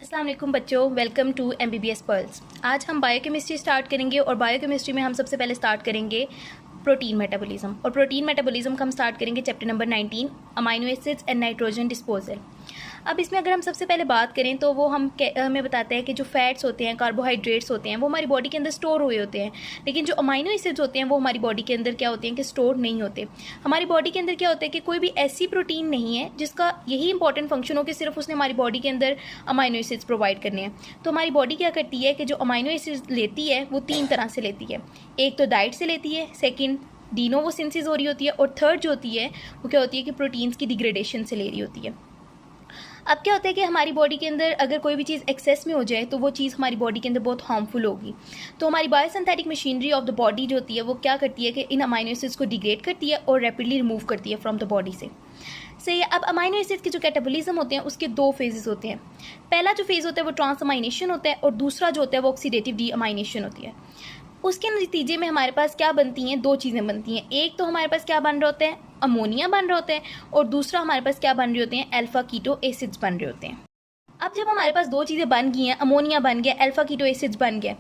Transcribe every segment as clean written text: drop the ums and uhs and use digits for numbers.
अस्सलाम वालेकुम बच्चों, वेलकम टू MBBS पर्ल्स। आज हम बायोकेमिस्ट्री स्टार्ट करेंगे और बायोकेमिस्ट्री में हम सबसे पहले स्टार्ट करेंगे प्रोटीन मेटाबॉलिज्म। और प्रोटीन मेटाबॉलिज्म का हम स्टार्ट करेंगे chapter number 19 amino acids and nitrogen disposal. अब इसमें अगर हम सबसे पहले बात करें तो वो हमें बताता है कि जो फैट्स होते हैं, कार्बोहाइड्रेट्स होते हैं, वो हमारी बॉडी के अंदर स्टोर हुए होते हैं, लेकिन जो अमाइनो एसिड्स होते हैं वो हमारी बॉडी के अंदर क्या होते हैं कि स्टोर नहीं होते। हमारी बॉडी के अंदर क्या होता है कि कोई भी ऐसी प्रोटीन नहीं है जिसका यही इंपॉर्टेंट फंक्शन हो कि सिर्फ उसने हमारी बॉडी के अंदर अमाइनो एसिड्स प्रोवाइड करने हैं। तो हमारी बॉडी क्या करती है कि जो अमाइनो एसिड्स लेती है वो 3 तरह से लेती है। एक तो डाइट से लेती है, सेकेंड डीनोवो सिंथेसिस हो रही होती है, और थर्ड जो होती है वो क्या होती है कि प्रोटीन्स की डिग्रेडेशन से ले रही होती है। अब क्या होता है कि हमारी बॉडी के अंदर अगर कोई भी चीज़ एक्सेस में हो जाए तो वो चीज़ हमारी बॉडी के अंदर बहुत हार्मफुल होगी। तो हमारी biosynthetic machinery of the body जो होती है वो क्या करती है कि इन अमाइनो एसिड्स को डिग्रेड करती है और रैपिडली रिमूव करती है फ्रॉम द बॉडी से। सही है। अब अमाइनो एसिड्स के जो कैटाबॉलिज्म होते हैं उसके 2 फेजेस होते हैं। पहला जो फेज़ होता है वो ट्रांसअमाइनेशन होता है और दूसरा जो होता है वो ऑक्सीडेटिव डीअमाइनेशन होती है। उसके नतीजे में हमारे पास क्या बनती हैं, 2 चीज़ें बनती हैं। एक तो हमारे पास क्या बन रहा होता है, अमोनिया बन रहा होता है, और दूसरा हमारे पास क्या बन रहे होते हैं, अल्फा कीटो एसिड्स बन रहे होते हैं। अब जब हमारे पास 2 चीज़ें बन गई हैं, अमोनिया बन गया, अल्फा कीटो एसिड्स बन गया,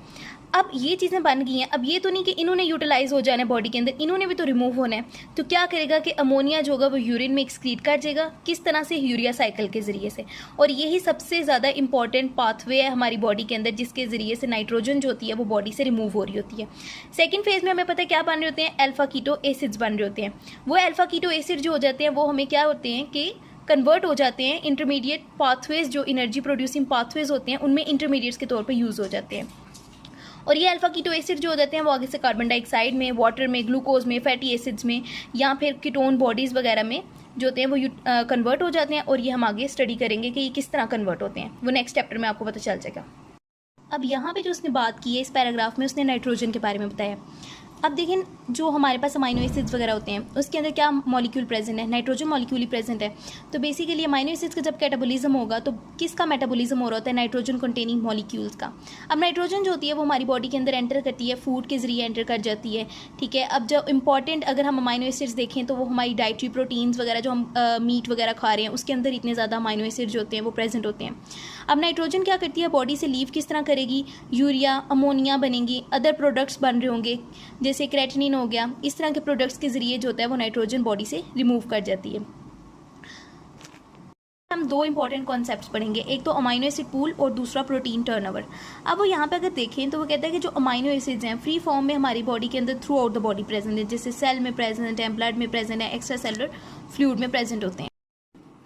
अब ये चीज़ें बन गई हैं। अब ये तो नहीं कि इन्होंने यूटिलाइज हो जाना है बॉडी के अंदर, इन्होंने भी तो रिमूव होना है। तो क्या करेगा कि अमोनिया जो होगा वो यूरिन में एक्सक्रीट कर जाएगा। किस तरह से? यूरिया साइकिल के ज़रिए से। और यही सबसे ज़्यादा इंपॉर्टेंट पाथवे है हमारी बॉडी के अंदर जिसके ज़रिए से नाइट्रोजन जो होती है वो बॉडी से रिमूव हो रही होती है। सेकेंड फेज़ में हमें पता है क्या बन रहे होते हैं, अल्फा कीटो एसिड्स बन रहे होते हैं। वो अल्फा कीटो एसिड जो हो जाते हैं वो हमें क्या होते हैं कि कन्वर्ट हो जाते हैं इंटरमीडिएट पाथवेज, जो एनर्जी प्रोड्यूसिंग पाथवेज होते हैं उनमें इंटरमीडिएट्स के तौर पे यूज़ हो जाते हैं। और ये अल्फा कीटो एसिड जो हो जाते हैं वो आगे से कार्बन डाइऑक्साइड में, वाटर में, ग्लूकोज में, फैटी एसिड्स में या फिर कीटोन बॉडीज़ वगैरह में जो होते हैं वो कन्वर्ट हो जाते हैं। और ये हम आगे स्टडी करेंगे कि ये किस तरह कन्वर्ट होते हैं, वो नेक्स्ट चैप्टर में आपको पता चल जाएगा। अब यहाँ पे जो उसने बात की है इस पैराग्राफ में, उसने नाइट्रोजन के बारे में बताया। अब देखें जो हमारे पास अमाइनो एसिड्स वगैरह होते हैं उसके अंदर क्या मॉलिक्यूल प्रेजेंट है, नाइट्रोजन मॉलिक्यूल ही प्रेजेंट है। तो बेसिकली अमाइनो एसिड्स का जब कैटाबॉलिज्म होगा तो किसका मेटाबॉलिज्म हो रहा होता है, नाइट्रोजन कंटेनिंग मॉलिक्यूल्स का। अब नाइट्रोजन जो होती है वो हमारी बॉडी के अंदर एंटर करती है, फूड के जरिए एंटर कर जाती है, ठीक है। अब जो इंपॉर्टेंट अगर हम अमाइनो एसिड्स देखें तो वो हमारी डाइटरी प्रोटीन्स वगैरह जो हम मीट वगैरह खा रहे हैं उसके अंदर इतने ज़्यादा अमाइनो एसिड्स जो होते हैं वो प्रेजेंट होते हैं। अब नाइट्रोजन क्या करती है, बॉडी से लीव किस तरह करेगी, यूरिया, अमोनिया बनेंगी, अदर प्रोडक्ट्स बन रहे होंगे जैसे क्रेटिनिन हो गया। इस तरह के प्रोडक्ट्स के जरिए जो होता है वो नाइट्रोजन बॉडी से रिमूव कर जाती है। हम 2 इंपॉर्टेंट कॉन्सेप्ट्स पढ़ेंगे, एक तो अमाइनो एसिड पूल और दूसरा प्रोटीन टर्नओवर। अब वो यहाँ पे अगर देखें तो वो कहता है कि जो अमाइनो एसिड्स हैं फ्री फॉर्म में हमारी बॉडी के अंदर through out the body present है, जैसे सेल में प्रेजेंट है, ब्लड में प्रेजेंट है, एक्स्ट्रा सेलुलर फ्लूइड में प्रेजेंट होते हैं।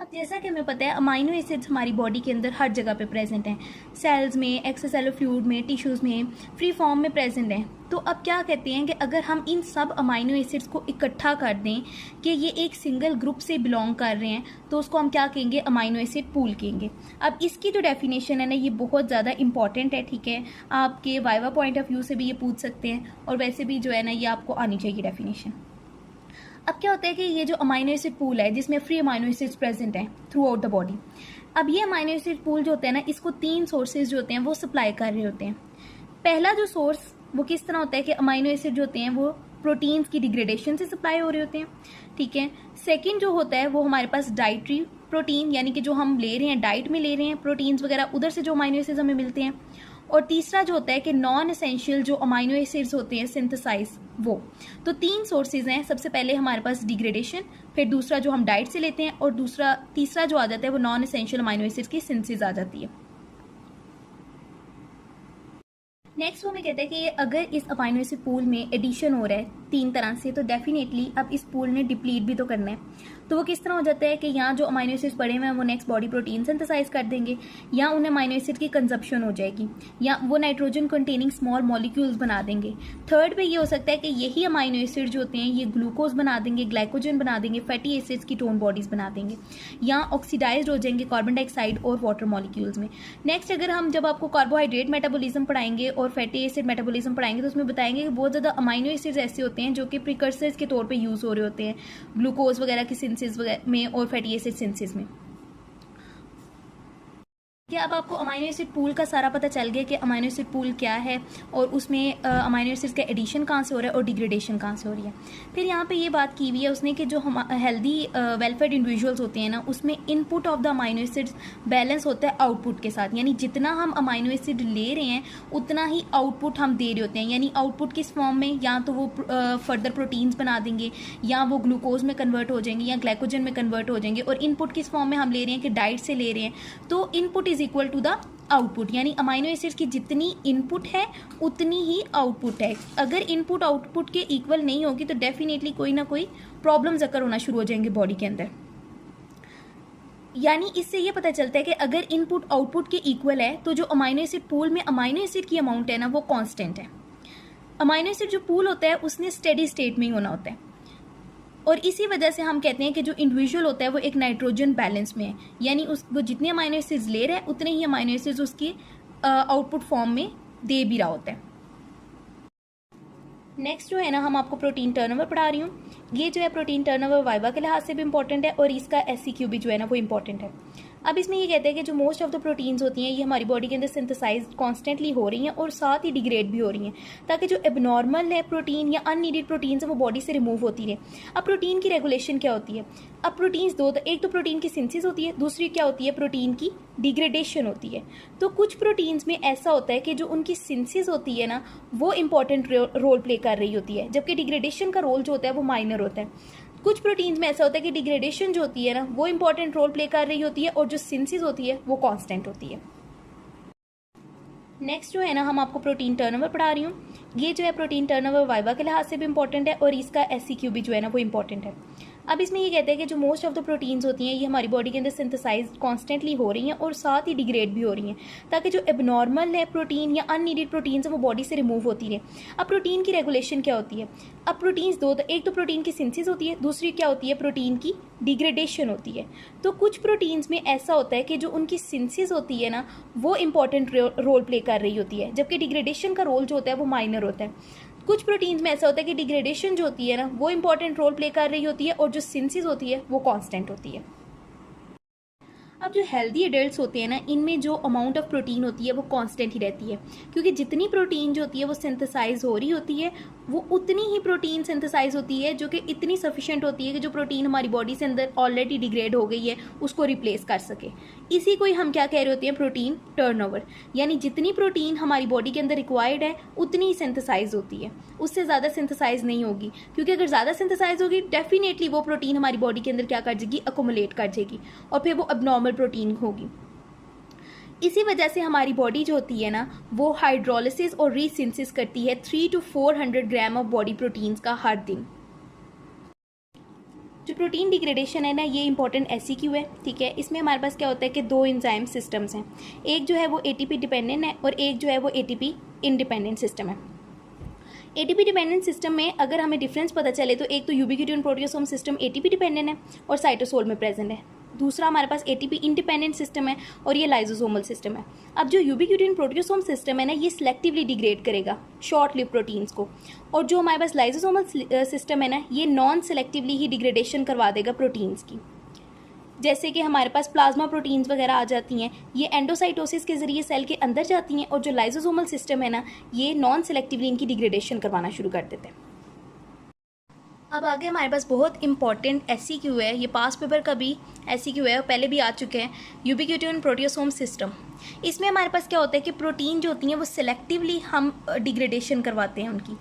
अब जैसा कि हमें पता है अमाइनो एसिड्स हमारी बॉडी के अंदर हर जगह पे प्रेजेंट हैं, सेल्स में, एक्स्ट्रासेलुलर फ्लूइड में, टिश्यूज़ में, फ्री फॉर्म में प्रेजेंट हैं। तो अब क्या कहते हैं कि अगर हम इन सब अमाइनो एसिड्स को इकट्ठा कर दें कि ये एक सिंगल ग्रुप से बिलोंग कर रहे हैं तो उसको हम क्या कहेंगे, अमाइनो एसिड पूल कहेंगे। अब इसकी जो डेफिनेशन है ना ये बहुत ज़्यादा इंपॉर्टेंट है, ठीक है। आपके वाइवा पॉइंट ऑफ व्यू से भी ये पूछ सकते हैं और वैसे भी जो है ना ये आपको आनी चाहिए डेफिनेशन। अब क्या होता है कि ये जो अमाइनो एसिड पूल है जिसमें फ्री अमाइनो एसिड्स प्रेजेंट हैं थ्रू आउट द बॉडी, अब ये अमाइनो एसिड पूल जो होता है ना इसको 3 सोर्सेज जो होते हैं वो सप्लाई कर रहे होते हैं। पहला जो सोर्स वो किस तरह होता है कि अमाइनो एसिड जो होते हैं वो प्रोटीन्स की डिग्रेडेशन से सप्लाई हो रहे होते हैं, ठीक है। सेकेंड जो होता है वो हमारे पास डाइटरी प्रोटीन, यानी कि जो हम ले रहे हैं डाइट में ले रहे हैं प्रोटीन्स वगैरह, उधर से जो अमाइनो एसिड्स हमें मिलते हैं। और तीसरा जो होता है कि नॉन एसेंशियल जो अमाइनो एसिड्स होते हैं सिंथेसाइज वो। तो 3 सोर्सेज हैं, सबसे पहले हमारे पास डिग्रेडेशन, फिर दूसरा जो हम डाइट से लेते हैं, और तीसरा जो आ जाता है वो नॉन एसेंशियल अमाइनो एसिड्स की सिंथेसिस आ जाती है। नेक्स्ट वो हमें कहते हैं कि अगर इस अमाइनो एसिड पूल में एडिशन हो रहा है 3 तरह से तो डेफिनेटली अब इस पूल ने डिप्लीट भी तो करना है। तो वो किस तरह हो जाता है कि यहाँ जो अमाइनो एसिड्स पड़े हुए हैं वो नेक्स्ट बॉडी प्रोटीन सिंथेसाइज कर देंगे, या उन्हें अमाइनो एसिड की कंजप्शन हो जाएगी, या वो नाइट्रोजन कंटेनिंग स्मॉल मॉलिक्यूल्स बना देंगे। थर्ड पे ये हो सकता है कि यही अमाइनो एसिड जो होते हैं ये ग्लूकोज बना देंगे, ग्लाइकोजन बना देंगे, फैटी एसिड्स की टोन बॉडीज बना देंगे, या ऑक्सीडाइज्ड हो जाएंगे कार्बन डाइऑक्साइड और वाटर मॉलिक्यूल्स में। नेक्स्ट अगर हम जब आपको कार्बोहाइड्रेट मेटाबॉलिज्म पढ़ाएंगे और फैटी एसिड मेटाबॉलिज्म पढ़ाएंगे तो उसमें बताएंगे कि बहुत ज़्यादा अमाइनो एसिड्स ऐसे होते हैं जो कि प्रिकर्सर्स के तौर पे यूज़ हो रहे होते हैं ग्लूकोज वगैरह की सिंथेसिस में और फैटी एसिड सिंथेसिस में। क्या अब आपको अमाइनो एसिड पूल का सारा पता चल गया कि अमाइनो एसिड पूल क्या है और उसमें अमाइनो एसिड का एडिशन कहाँ से हो रहा है और डिग्रेडेशन कहाँ से हो रही है। फिर यहाँ पे ये बात की हुई है उसने कि जो हम हेल्दी वेलफेड इंडिविजुअल्स होते हैं ना, उसमें input of the amino acids balance होता है आउटपुट के साथ, यानी जितना हम अमाइनो एसिड ले रहे हैं उतना ही आउटपुट हम दे रहे होते हैं। यानी आउटपुट किस फॉर्म में, या तो वो फर्दर प्रोटीन्स बना देंगे, या वो ग्लूकोज में कन्वर्ट हो जाएंगे, या ग्लाइकोजन में कन्वर्ट हो जाएंगे। और इनपुट किस फॉर्म में हम ले रहे हैं कि डाइट से ले रहे हैं, तो input is equal to the output, यानी अमाइनो एसिड की जितनी इनपुट है उतनी ही आउटपुट है। अगर इनपुट आउटपुट के इक्वल नहीं होगी तो डेफिनेटली कोई ना कोई प्रॉब्लम्स अकर होना शुरू हो जाएंगे बॉडी के अंदर। यानी इससे ये पता चलता है कि अगर इनपुट आउटपुट के इक्वल है तो जो अमाइनो एसिड पूल में अमाइनो एसिड की अमाउंट है ना, वो कांस्टेंट है। अमाइनो एसिड जो पूल होता है उसने स्टेडी स्टेट में ही होना होता है, और इसी वजह से हम कहते हैं कि जो इंडिविजुअल होता है वो एक नाइट्रोजन बैलेंस में है, यानी वो जितने अमाइनो एसिड्स ले रहा है उतने ही अमाइनो एसिड्स उसके आउटपुट फॉर्म में दे भी रहा होता है। नेक्स्ट जो है ना, हम आपको प्रोटीन टर्नओवर पढ़ा रही हूँ। ये जो है प्रोटीन टर्नओवर वाइवा के लिहाज से भी इंपॉर्टेंट है और इसका SCQ भी जो है ना वो इंपॉर्टेंट है। अब इसमें ये कहते हैं कि जो मोस्ट ऑफ द प्रोटीन्स होती हैं ये हमारी बॉडी के अंदर सिंथेसाइज कॉन्स्टेंटली हो रही हैं और साथ ही डिग्रेड भी हो रही हैं, ताकि जो एबनॉर्मल है प्रोटीन या अननीडेड प्रोटीन्स है वो बॉडी से रिमूव होती रहे। अब प्रोटीन की रेगुलेशन क्या होती है? अब प्रोटीन्स दो, एक तो प्रोटीन की सिंथेसिस होती है, दूसरी क्या होती है, प्रोटीन की डिग्रेडेशन होती है। तो कुछ प्रोटीन्स में ऐसा होता है कि जो उनकी सिंथेसिस होती है ना वो इंपॉर्टेंट रोल प्ले कर रही होती है, जबकि डिग्रेडेशन का रोल जो होता है वो माइनर होता है। कुछ प्रोटीन्स में ऐसा होता है कि डिग्रेडेशन जो होती है ना वो इंपॉर्टेंट रोल प्ले कर रही होती है और जो सिंथेसिस होती है वो कांस्टेंट होती है। नेक्स्ट जो है ना, हम आपको प्रोटीन टर्नओवर पढ़ा रही हूँ। ये जो है प्रोटीन टर्नओवर वाइवा के लिहाज से भी इंपॉर्टेंट है और इसका SCQ भी जो है ना वो इंपॉर्टेंट है। अब इसमें ये कहते हैं कि जो मोस्ट ऑफ द प्रोटीन्स होती हैं ये हमारी बॉडी के अंदर सिंथेसाइज कॉन्स्टेंटली हो रही हैं और साथ ही डिग्रेड भी हो रही हैं, ताकि जो एबनॉर्मल है प्रोटीन या अननीडेड प्रोटीन्स है वो बॉडी से रिमूव होती रहे। अब प्रोटीन की रेगुलेशन क्या होती है? अब प्रोटीन्स दो, एक तो प्रोटीन की सिंथेसिस होती है, दूसरी क्या होती है, प्रोटीन की डिग्रेडेशन होती है। तो कुछ प्रोटीन्स में ऐसा होता है कि जो उनकी सिंथेसिस होती है ना वो इंपॉर्टेंट रोल प्ले कर रही होती है, जबकि डिग्रेडेशन का रोल जो होता है वो माइनर होता है। कुछ प्रोटीन्स में ऐसा होता है कि डिग्रेडेशन जो होती है ना वो इंपॉर्टेंट रोल प्ले कर रही होती है और जो सिंथेसिस होती है वो कांस्टेंट होती है। अब जो हेल्दी एडल्ट्स होते हैं ना, इनमें जो अमाउंट ऑफ प्रोटीन होती है वो कांस्टेंट ही रहती है, क्योंकि जितनी प्रोटीन जो होती है वो सिंथेसाइज हो रही होती है वो उतनी ही प्रोटीन सिंथेसाइज होती है जो कि इतनी सफिशिएंट होती है कि जो प्रोटीन हमारी बॉडी से अंदर ऑलरेडी डिग्रेड हो गई है उसको रिप्लेस कर सके। इसी को ही हम क्या कह रहे होते हैं, प्रोटीन टर्नओवर। यानी जितनी प्रोटीन हमारी बॉडी के अंदर रिक्वायर्ड है उतनी ही सिंथेसाइज होती है, उससे ज़्यादा सिंथेसाइज नहीं होगी, क्योंकि अगर ज़्यादा सिंथेसाइज होगी डेफिनेटली वो प्रोटीन हमारी बॉडी के अंदर क्या कर जाएगी, अकोमुलेट कर जाएगी और फिर वो अबनॉर्मल प्रोटीन होगी। इसी वजह से हमारी बॉडी जो होती है ना वो हाइड्रोलिसिस और रीसिंथेसिस करती है 300 to 400 gram of body proteins का हर दिन। जो प्रोटीन डिग्रेडेशन है ना ये इंपॉर्टेंट SCQ है, ठीक है। इसमें हमारे पास क्या होता है कि दो एंजाइम सिस्टम्स हैं, एक जो है वो ATP डिपेंडेंट है और एक जो है वो ATP इंडिपेंडेंट सिस्टम है। ATP डिपेंडेंट सिस्टम में अगर हमें डिफरेंस पता चले तो एक तो यूबिक्यूटिन प्रोटियोसोम सिस्टम ATP डिपेंडेंट है और साइटोसोल में प्रेजेंट है, दूसरा हमारे पास ATP इंडिपेंडेंट सिस्टम है और ये लाइजोसोमल सिस्टम है। अब जो यूबिक्यूटिन प्रोटियोसोम सिस्टम है ना ये सिलेक्टिवली डिग्रेड करेगा शॉर्ट लिव प्रोटीन्स को, और जो हमारे पास लाइजोसोमल सिस्टम है ना ये नॉन सेलेक्टिवली ही डिग्रेडेशन करवा देगा प्रोटीन्स की। जैसे कि हमारे पास प्लाज्मा प्रोटीन्स वगैरह आ जाती हैं, ये एंडोसाइटोसिस के जरिए सेल के अंदर जाती हैं, और जो लाइजोसोमल सिस्टम है ना ये नॉन सेलेक्टिवली इनकी डिग्रेडेशन करवाना शुरू कर देते हैं। अब आगे हमारे पास बहुत इंपॉर्टेंट SCQ है, ये पास पेपर का भी SCQ है और पहले भी आ चुके हैं, यूबिक्यूटिन प्रोटियोसोम सिस्टम। इसमें हमारे पास क्या होता है कि प्रोटीन जो होती हैं वो सिलेक्टिवली हम डिग्रेडेशन करवाते हैं उनकी।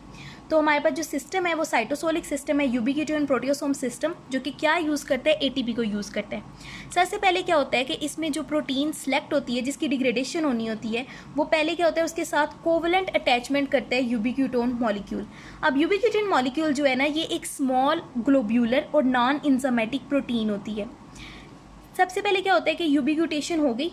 तो हमारे पास जो सिस्टम है वो साइटोसोलिक सिस्टम है, यूबिक्यूटिन प्रोटियोसोम सिस्टम, जो कि क्या यूज़ करता है, ATP को यूज़ करता है। सबसे पहले क्या होता है कि इसमें जो प्रोटीन सेलेक्ट होती है जिसकी डिग्रेडेशन होनी होती है वो पहले क्या होता है उसके साथ कोवलेंट अटैचमेंट करता है यूबिक्यूटोन मॉलिक्यूल। अब यूबिक्यूटिन मॉलिक्यूल जो है ना ये एक स्मॉल ग्लोब्यूलर और नॉन इंजामेटिक प्रोटीन होती है। सबसे पहले क्या होता है कि यूबिक्यूटेशन हो गई।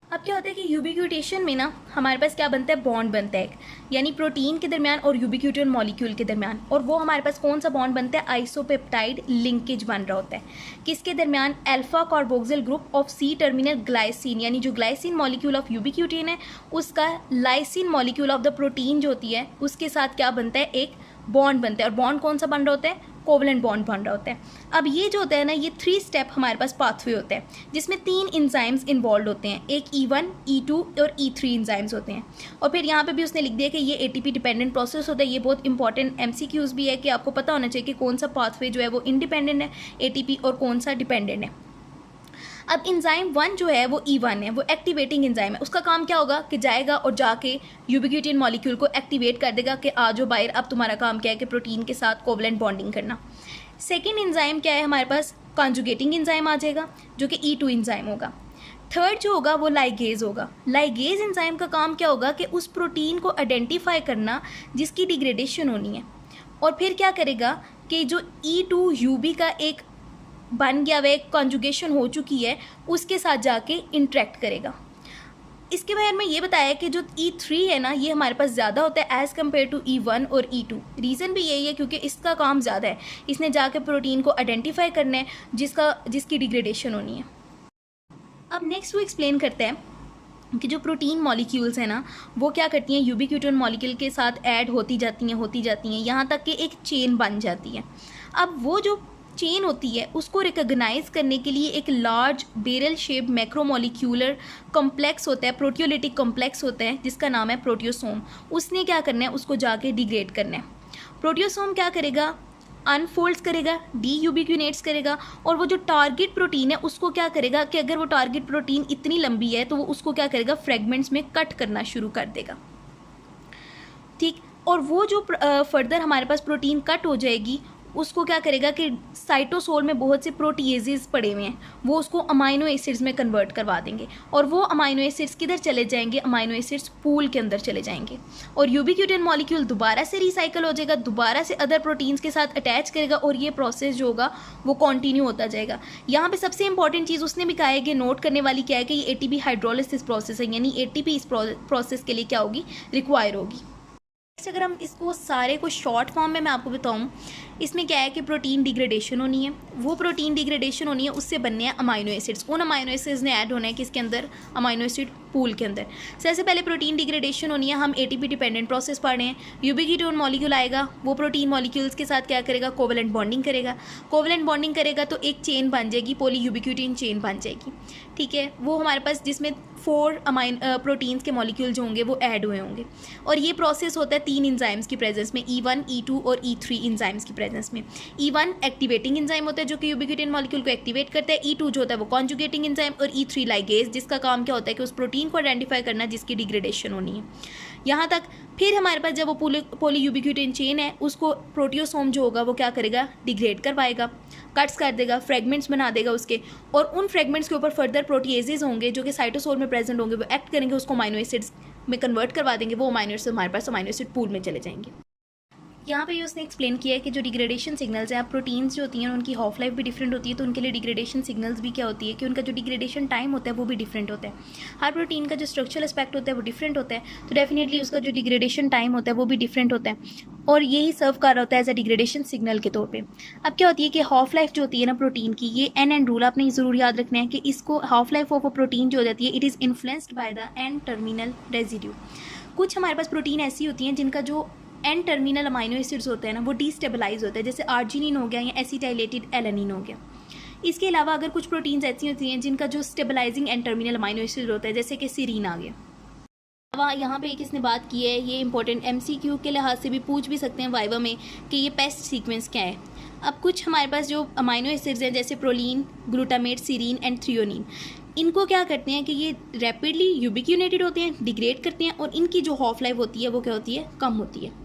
अब क्या होता है कि यूबिक्यूटेशन में ना हमारे पास क्या बनता है, बॉन्ड बनता है, यानी प्रोटीन के दरमियान और यूबिक्यूटिन मॉलिक्यूल के दरमियान, और वो हमारे पास कौन सा बॉन्ड बनता है, आइसोपेप्टाइड लिंकेज बन रहा होता है। किसके दरमियान, alpha carboxyl group of C terminal glycine, यानी जो ग्लाइसिन मॉलिक्यूल ऑफ यूबिक्यूटिन है उसका lysine molecule of the protein जो होती है उसके साथ क्या बनता है, एक बॉन्ड बनता है। और बॉन्ड कौन सा बन रहा होता है, कोवलेंट बॉन्ड बन रहा होता है। अब ये जो होता है ना, ये 3 स्टेप हमारे पास पाथवे होता है जिसमें 3 इंजाइम्स इन्वॉल्व होते हैं, एक E1, E2 और E3 इंजाइम्स होते हैं। और फिर यहाँ पे भी उसने लिख दिया कि ये ATP डिपेंडेंट प्रोसेस होता है। ये बहुत इंपॉर्टेंट MCQs भी है कि आपको पता होना चाहिए कि कौन सा पाथवे जो है वो इंडिपेंडेंट है ATP और कौन सा डिपेंडेंट है। अब इंजाइम 1 जो है वो E1 है, वो एक्टिवेटिंग इंजाइम है। उसका काम क्या होगा कि जाएगा और जाके यूबिक्यूटिन मॉलिक्यूल को एक्टिवेट कर देगा कि आ जाओ बाहर, अब तुम्हारा काम क्या है कि प्रोटीन के साथ कोवलेंट बॉन्डिंग करना। सेकेंड इंजाइम क्या है हमारे पास, कॉन्जुगेटिंग इंजाइम आ जाएगा जो कि E2 इंजाइम होगा। थर्ड जो होगा वो लाइगेज होगा। लाइगेज इंजाइम का काम क्या होगा कि उस प्रोटीन को आइडेंटिफाई करना जिसकी डिग्रेडेशन होनी है, और फिर क्या करेगा कि जो E2UB का एक बन गया हुआ एक कॉन्जुगेशन हो चुकी है उसके साथ जाके इंटरेक्ट करेगा। इसके बारे में ये बताया कि जो E3 है ना, ये हमारे पास ज़्यादा होता है एज़ कम्पेयर टू E1 और E2। रीज़न भी यही है क्योंकि इसका काम ज़्यादा है, इसने जाके प्रोटीन को आइडेंटिफाई करना है जिसकी डिग्रेडेशन होनी है। अब नेक्स्ट वो एक्सप्लेन करते हैं कि जो प्रोटीन मॉलिक्यूल्स हैं ना, वो क्या करती हैं, यूबिक्यूटिन मॉलिक्यूल के साथ ऐड होती जाती हैं यहाँ तक कि एक चेन बन जाती है। अब वो जो चेन होती है उसको रिकॉग्नाइज करने के लिए एक लार्ज बेरल शेप मैक्रोमोलिक्यूलर कॉम्प्लेक्स होता है, प्रोटियोलिटिक कॉम्प्लेक्स होता है जिसका नाम है प्रोटियोसोम। उसने क्या करना है, उसको जाके डिग्रेड करना है। प्रोटियोसोम क्या करेगा, अनफोल्ड्स करेगा, डीयूबिक्यूनेट्स करेगा, और वो जो टारगेट प्रोटीन है उसको क्या करेगा कि अगर वो टारगेट प्रोटीन इतनी लंबी है तो वो उसको क्या करेगा, फ्रेगमेंट्स में कट करना शुरू कर देगा। ठीक, और वो जो फर्दर हमारे पास प्रोटीन कट हो जाएगी उसको क्या करेगा कि साइटोसोल में बहुत से प्रोटीएजेस पड़े हुए हैं, वो उसको अमाइनो एसिड्स में कन्वर्ट करवा देंगे, और वो अमाइनो एसिड्स किधर चले जाएंगे, अमाइनो एसिड्स पूल के अंदर चले जाएंगे, और यूबिक्यूटिन मॉलिक्यूल दोबारा से रिसाइकल हो जाएगा, दोबारा से अदर प्रोटीन्स के साथ अटैच करेगा, और ये प्रोसेस जो होगा वो कंटिन्यू होता जाएगा। यहाँ पे सबसे इंपॉर्टेंट चीज़ उसने भी कहा है कि नोट करने वाली क्या है कि ये ATP हाइड्रोलिसिस प्रोसेस है, यानी ATP इस प्रोसेस के लिए क्या होगी, रिक्वायर होगी। अगर हम इसको सारे को शॉर्ट फॉर्म में मैं आपको बताऊं, इसमें क्या है कि प्रोटीन डिग्रेडेशन होनी है, वो प्रोटीन डिग्रेडेशन होनी है, उससे बनने हैं अमाइनो एसिड्स। उन अमाइनो एसिड्स ने ऐड होना है किसके अंदर, अमाइनो एसिड पूल के अंदर। सबसे पहले प्रोटीन डिग्रेडेशन होनी है, हम ATP डिपेंडेंट प्रोसेस पढ़ रहे हैं। यूबिक्यूटिन मॉलिक्यूल आएगा, वो प्रोटीन मॉलिक्यूल्स के साथ क्या करेगा, कोवलेंट बॉन्डिंग करेगा। कोवलेंट बॉन्डिंग करेगा तो एक चेन बन जाएगी, पॉली यूबिक्यूटिन चेन बन जाएगी। ठीक है, वो हमारे पास जिसमें 4 प्रोटीन्स के मॉलिक्यूल जो होंगे वो ऐड हुए होंगे, और ये प्रोसेस होता है 3 इंजाइम्स की प्रेजेंस में, E1, E2 और E3 इंजाइम्स की प्रेजेंस में। E1 एक्टिवेटिंग इंजाइम होता है जो कि यूबिक्यूटिन मॉलिक्यूल को एक्टिवेट करता है, E2 जो होता है वो कॉन्जुगेटिंग इंजाइम, और E3 लाइगेज जिसका काम क्या होता है कि उस प्रोटीन को आइडेंटिफाई करना जिसकी डिग्रेडेशन होनी है। यहाँ तक फिर हमारे पास जब वो पॉली यूबिक्यूटिन चेन है उसको प्रोटियोसोम जो होगा वो क्या करेगा, डिग्रेड करवाएगा, कट्स कर देगा, फ्रेगमेंट्स बना देगा उसके, और उन फ्रेगमेंट्स के ऊपर फर्दर प्रोटीएजेज होंगे जो कि साइटोसोल में प्रेजेंट होंगे, वो एक्ट करेंगे, उसको अमाइनो एसिड्स में कन्वर्ट करवा देंगे, वो अमाइनो एसिड हमारे पास अमाइनो एसिड पूल में चले जाएंगे। यहाँ पे उसने एक्सप्लेन किया है कि जो डिग्रेडेशन सिग्नल्स हैं, अब प्रोटीन्स जो होती हैं उनकी हाफ लाइफ भी डिफरेंट होती है, तो उनके लिए डिग्रेडेशन सिग्नल्स भी क्या होती है कि उनका जो डिग्रेडेशन टाइम होता है वो भी डिफरेंट होता है। हर प्रोटीन का जो स्ट्रक्चरल एस्पेक्ट होता है वो डिफरेंट होता है, तो डेफिनेटली उसका जो डिग्रेडेशन टाइम होता है वो भी डिफरेंट होता है, और यही सर्व कर रहा होता है एज अ डिग्रेडेशन सिग्नल के तौर पे। अब क्या होती है कि हाफ लाइफ जो होती है ना प्रोटीन की, ये एन रूल आपने ज़रूर याद रखना है कि इसको half life of a protein जो हो जाती है, it is influenced by the N terminal residue. कुछ हमारे पास प्रोटीन ऐसी होती हैं जिनका जो एन टर्मिनल अमाइनो एसिड्स होते हैं ना वो डीस्टेबलाइज होता है, जैसे आर्जिनिन हो गया या एसिटाइलेटेड एलानिन हो गया। इसके अलावा अगर कुछ प्रोटीन्स ऐसी होती हैं जिनका जो stabilising N terminal amino acid होता है, जैसे कि सीरीन आ गया। अब यहाँ पे किसने बात की है, ये इंपॉर्टेंट MCQ के लिहाज से भी पूछ भी सकते हैं वाइवा में कि ये पेस्ट सीक्वेंस क्या है। अब कुछ हमारे पास जो अमाइनो एसिड्स हैं जैसे proline, glutamate, serine and threonine, इनको क्या करते हैं कि ये रैपिडली यूबिक्यूनेटेड होते हैं, डिग्रेड करते हैं, और इनकी जो हाफ लाइफ होती है वो क्या होती है, कम होती है।